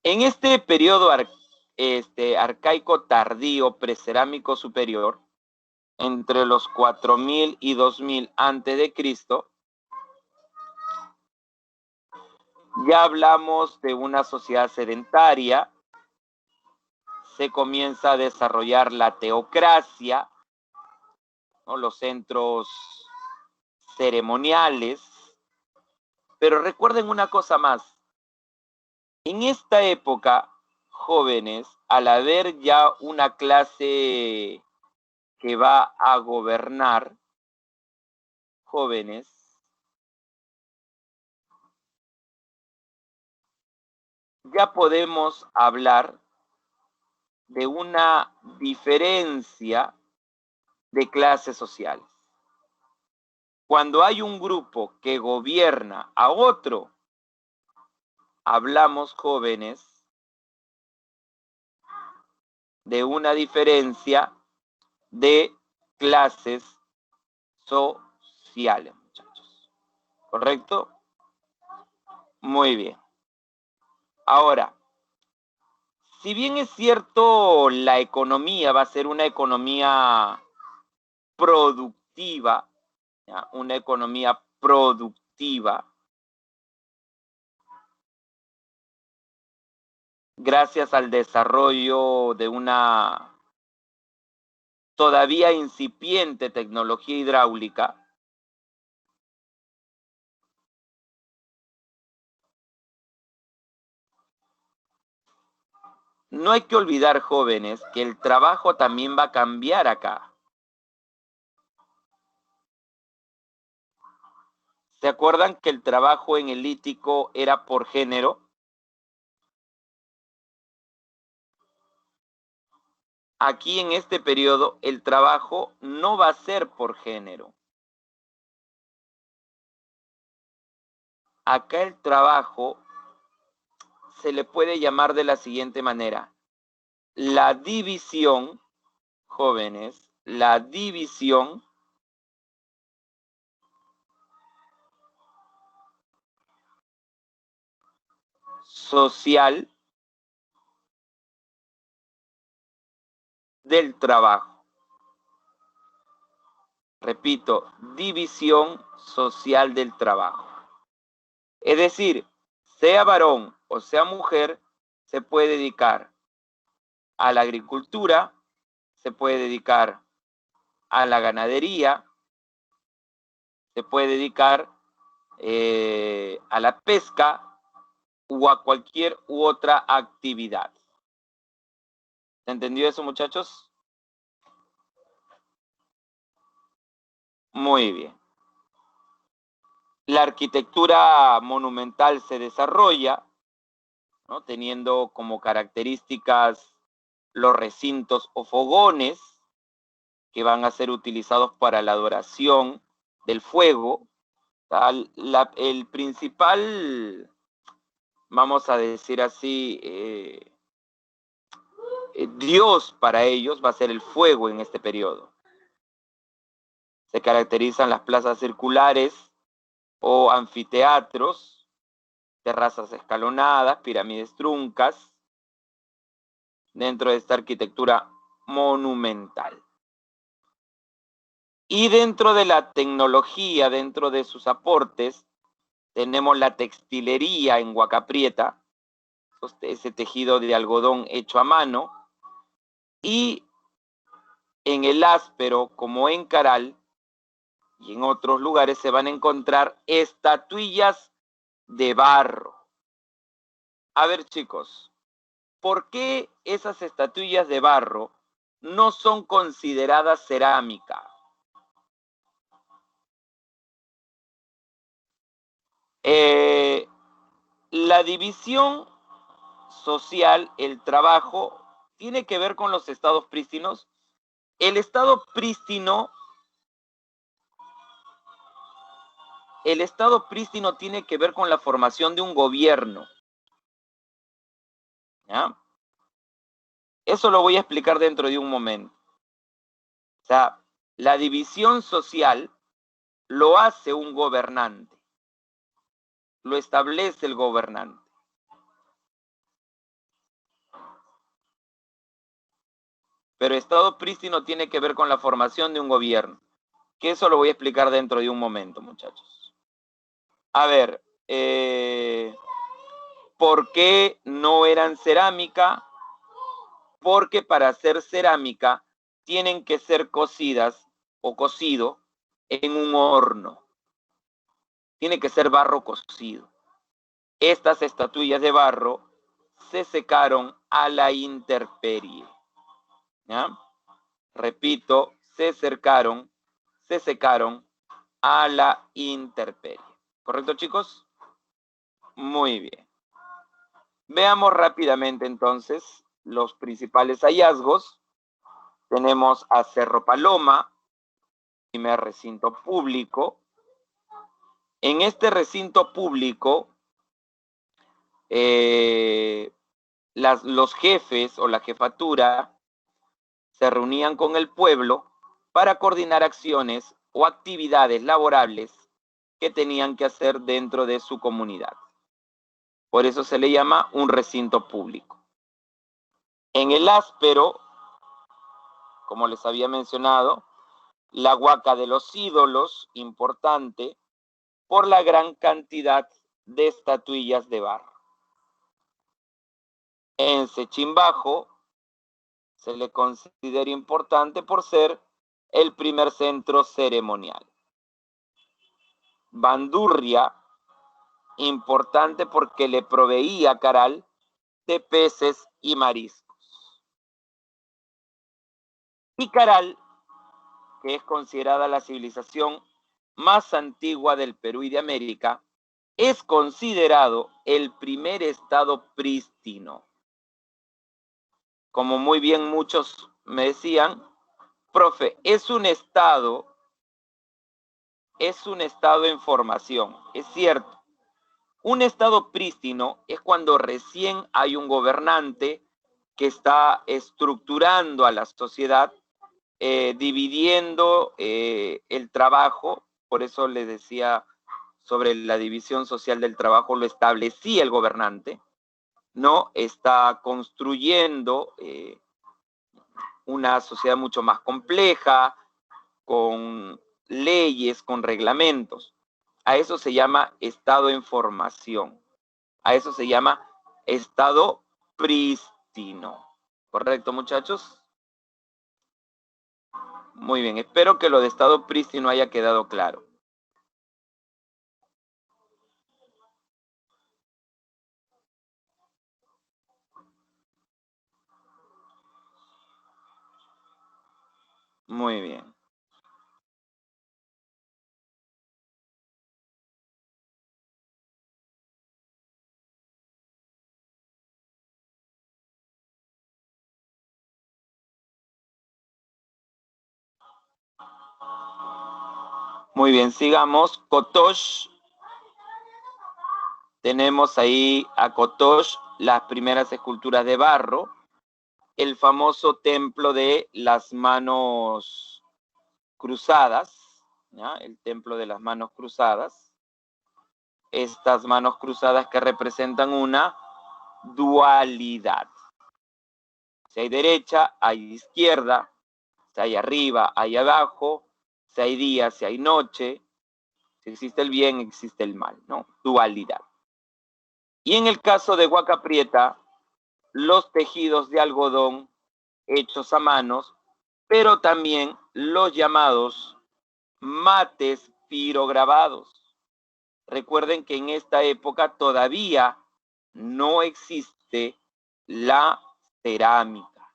En este periodo arcaico tardío precerámico superior, entre los 4000 y 2000 antes de Cristo, ya hablamos de una sociedad sedentaria, se comienza a desarrollar la teocracia, ¿no? Los centros ceremoniales, pero recuerden una cosa más, en esta época, jóvenes, al haber ya una clase que va a gobernar, jóvenes, ya podemos hablar de una diferencia de clases sociales. Cuando hay un grupo que gobierna a otro, hablamos, jóvenes, de una diferencia de clases sociales, muchachos. ¿Correcto? Muy bien. Ahora, si bien es cierto, la economía va a ser una economía productiva, ¿ya? Una economía productiva, gracias al desarrollo de una todavía incipiente tecnología hidráulica, no hay que olvidar, jóvenes, que el trabajo también va a cambiar acá. ¿Se acuerdan que el trabajo en el lítico era por género? Aquí en este periodo el trabajo no va a ser por género. Acá el trabajo se le puede llamar de la siguiente manera. La división, jóvenes, la división social del trabajo. Repito, división social del trabajo. Es decir, sea varón o sea mujer, se puede dedicar a la agricultura, se puede dedicar a la ganadería, se puede dedicar a la pesca o a cualquier u otra actividad. ¿Se entendió eso, muchachos? Muy bien. La arquitectura monumental se desarrolla, ¿no? Teniendo como características los recintos o fogones que van a ser utilizados para la adoración del fuego. El principal, vamos a decir así, Dios para ellos va a ser el fuego en este periodo. Se caracterizan las plazas circulares o anfiteatros, terrazas escalonadas, pirámides truncas, dentro de esta arquitectura monumental. Y dentro de la tecnología, dentro de sus aportes, tenemos la textilería en Huaca Prieta, ese tejido de algodón hecho a mano, y en el Áspero, como en Caral, y en otros lugares se van a encontrar estatuillas de barro. A ver, chicos, ¿por qué esas estatuillas de barro no son consideradas cerámica? La división social, el trabajo, tiene que ver con los estados prístinos. El estado prístino tiene que ver con la formación de un gobierno. ¿Ya? Eso lo voy a explicar dentro de un momento. O sea, la división social lo hace un gobernante, lo establece el gobernante. Pero estado prístino tiene que ver con la formación de un gobierno, que eso lo voy a explicar dentro de un momento, muchachos. A ver, ¿por qué no eran cerámica? Porque para hacer cerámica tienen que ser cocidas o cocido en un horno. Tiene que ser barro cocido. Estas estatuillas de barro se secaron a la intemperie. ¿Ya? Repito, se secaron a la intemperie. ¿Correcto, chicos? Muy bien. Veamos rápidamente entonces los principales hallazgos. Tenemos a Cerro Paloma, primer recinto público. En este recinto público, los jefes o la jefatura se reunían con el pueblo para coordinar acciones o actividades laborables que tenían que hacer dentro de su comunidad. Por eso se le llama un recinto público. En el Áspero, como les había mencionado, la Huaca de los Ídolos, importante, por la gran cantidad de estatuillas de barro. En Sechimbajo se le considera importante por ser el primer centro ceremonial. Bandurria, importante porque le proveía a Caral de peces y mariscos. Y Caral, que es considerada la civilización más antigua del Perú y de América, es considerado el primer estado prístino. Como muy bien muchos me decían, profe, es un estado en formación. Es cierto. Un estado prístino es cuando recién hay un gobernante que está estructurando a la sociedad, dividiendo el trabajo. Por eso les decía sobre la división social del trabajo, lo establecía el gobernante, ¿no? Está construyendo una sociedad mucho más compleja, con leyes, con reglamentos. A eso se llama estado en formación. A eso se llama estado prístino. ¿Correcto, muchachos? Muy bien, espero que lo de estado prístino haya quedado claro. Muy bien. Muy bien, sigamos. Cotosh. Tenemos ahí a Cotosh, las primeras esculturas de barro, el famoso templo de las manos cruzadas, ¿ya? El templo de las manos cruzadas. Estas manos cruzadas que representan una dualidad. Si hay derecha, hay izquierda. Si hay arriba, hay abajo. Si hay día, si hay noche. Si existe el bien, existe el mal, ¿no? Dualidad. Y en el caso de Huaca Prieta, los tejidos de algodón hechos a manos, pero también los llamados mates pirograbados. Recuerden que en esta época todavía no existe la cerámica,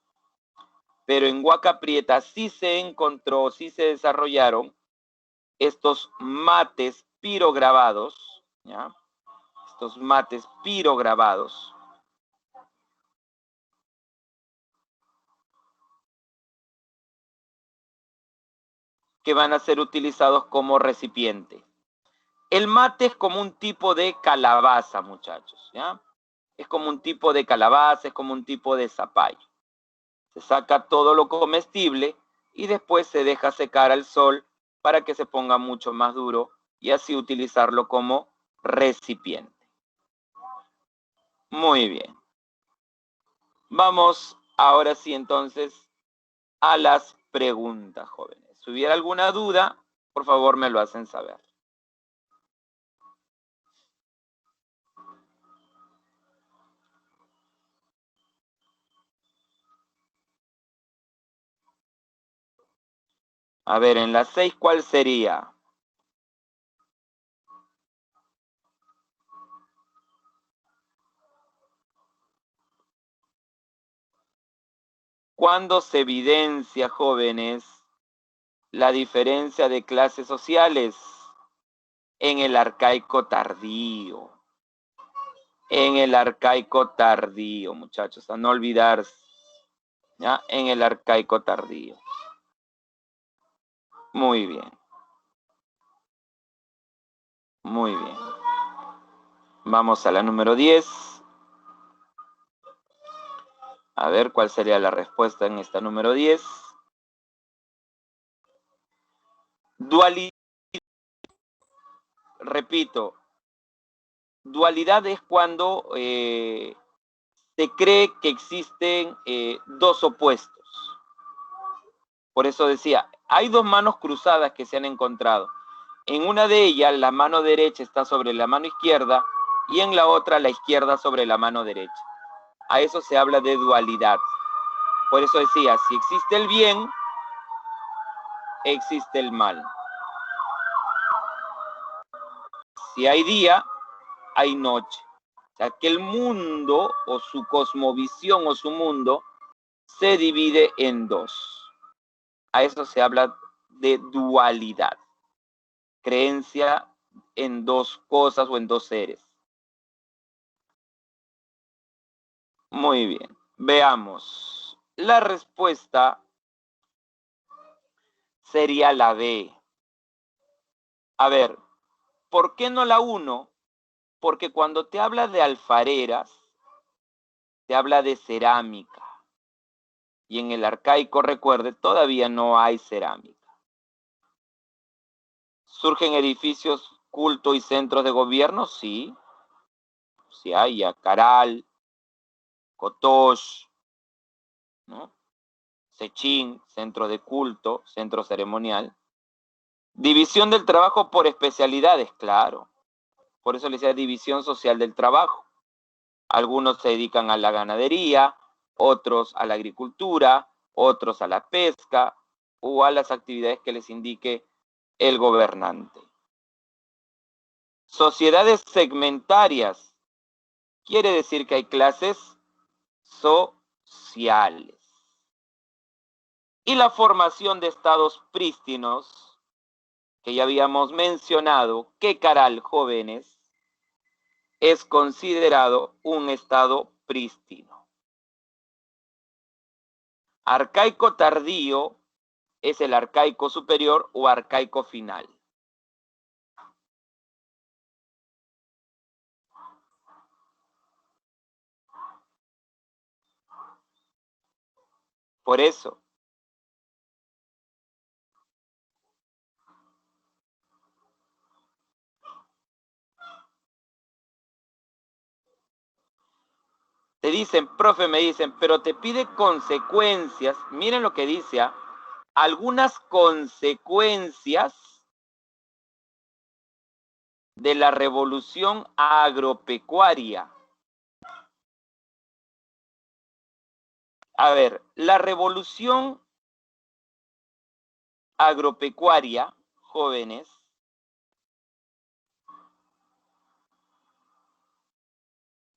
pero en Huaca Prieta sí se encontró, sí se desarrollaron estos mates pirograbados, ¿ya? Estos mates pirograbados, que van a ser utilizados como recipiente. El mate es como un tipo de calabaza, muchachos, ¿ya? Es como un tipo de calabaza, es como un tipo de zapallo. Se saca todo lo comestible y después se deja secar al sol para que se ponga mucho más duro y así utilizarlo como recipiente. Muy bien. Vamos ahora sí entonces a las preguntas, jóvenes. Si hubiera alguna duda, por favor me lo hacen saber. A ver, en las 6, ¿cuál sería? ¿Cuándo se evidencia, jóvenes, la diferencia de clases sociales? En el arcaico tardío. En el arcaico tardío, muchachos, a no olvidarse. ¿Ya? En el arcaico tardío. Muy bien. Muy bien. Vamos a la número 10. A ver cuál sería la respuesta en esta número 10. Dualidad. Repito, dualidad es cuando se cree que existen dos opuestos. Por eso decía, hay dos manos cruzadas que se han encontrado. En una de ellas, la mano derecha está sobre la mano izquierda y en la otra, la izquierda sobre la mano derecha. A eso se habla de dualidad. Por eso decía, si existe el bien, existe el mal. Si hay día, hay noche. O sea, que el mundo o su cosmovisión o su mundo se divide en dos. A eso se habla de dualidad. Creencia en dos cosas o en dos seres. Muy bien. Veamos. La respuesta sería la B. A ver, ¿por qué no la 1? Porque cuando te habla de alfareras, te habla de cerámica. Y en el arcaico, recuerde, todavía no hay cerámica. ¿Surgen edificios, culto y centros de gobierno? Sí. Sí hay, Yacaral, Cotox, ¿no? Sechín, centro de culto, centro ceremonial. División del trabajo por especialidades, claro. Por eso le decía división social del trabajo. Algunos se dedican a la ganadería, otros a la agricultura, otros a la pesca o a las actividades que les indique el gobernante. Sociedades segmentarias. Quiere decir que hay clases sociales. Y la formación de estados prístinos, que ya habíamos mencionado, que Caral, jóvenes, es considerado un estado prístino. Arcaico tardío es el arcaico superior o arcaico final. Por eso, te dicen, profe, me dicen, pero te pide consecuencias. Miren lo que dice, ¿ah? Algunas consecuencias de la revolución agropecuaria. A ver, la revolución agropecuaria, jóvenes,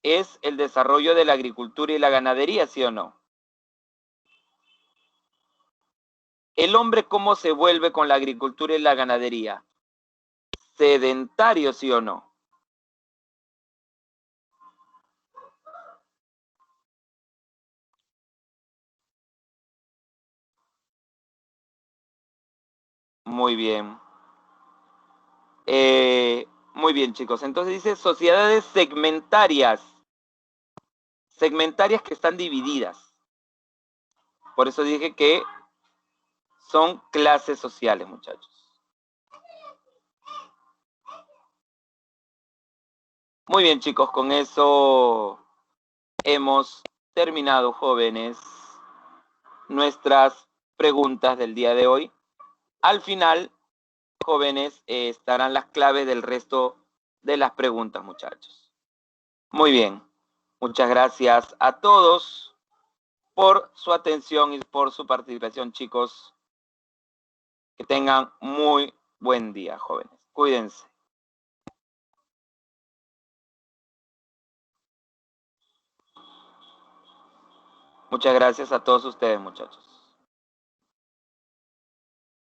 es el desarrollo de la agricultura y la ganadería, ¿sí o no? ¿El hombre cómo se vuelve con la agricultura y la ganadería? ¿Sedentario, sí o no? Muy bien. Muy bien, chicos. Entonces dice sociedades segmentarias. Segmentarias que están divididas. Por eso dije que son clases sociales, muchachos. Muy bien, chicos. Con eso hemos terminado, jóvenes, nuestras preguntas del día de hoy. Al final, jóvenes, estarán las claves del resto de las preguntas, muchachos. Muy bien. Muchas gracias a todos por su atención y por su participación, chicos. Que tengan muy buen día, jóvenes. Cuídense. Muchas gracias a todos ustedes, muchachos.